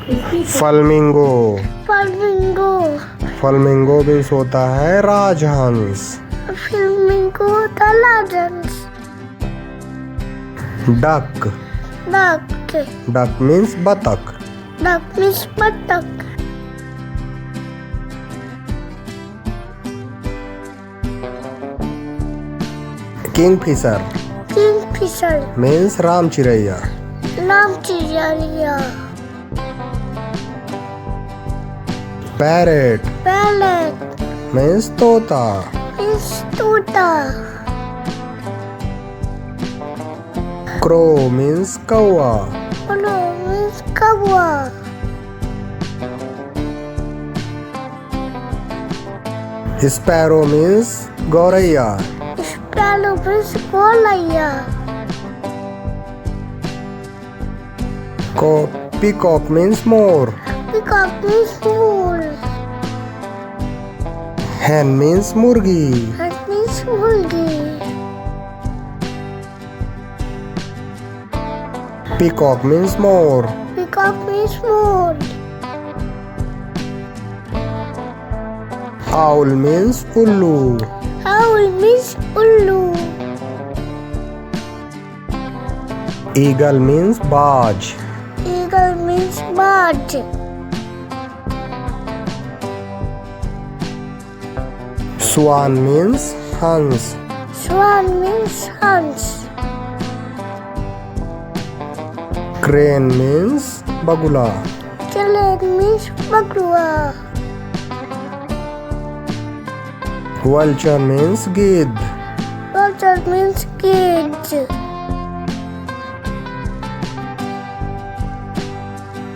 Flamingo. Flamingo. Flamingo means होता है राजहंस। Flamingo होता राजहंस। डक। डक। डक मीन्स बतख। डक मीन्स बतख। किंगफिशर। किंगफिशर मीन्स राम चिरैया। नाम चिड़िया। पैरेट। पैरेट मीन्स तोता। मीन्स तोता। क्रो मीन्स कौआ। क्रो मीन्स कौआ। स्पैरो मीन्स गौरैया। स्पैरो मीन्स गौरैया। Peacock means more. Peacock means more. hen means मुर्गी। hen मीन्स मुर्गी। Peacock means more. Peacock means more. owl means उल्लू। owl मीन्स उल्लू। eagle मीन्स बाज। eagle मीन्स बाज। swan मीन्स हंस। swan मीन्स हंस। crane मीन्स बगुला। crane मीन्स बगुला। vulture मीन्स गिद्ध। vulture मीन्स गिद्ध।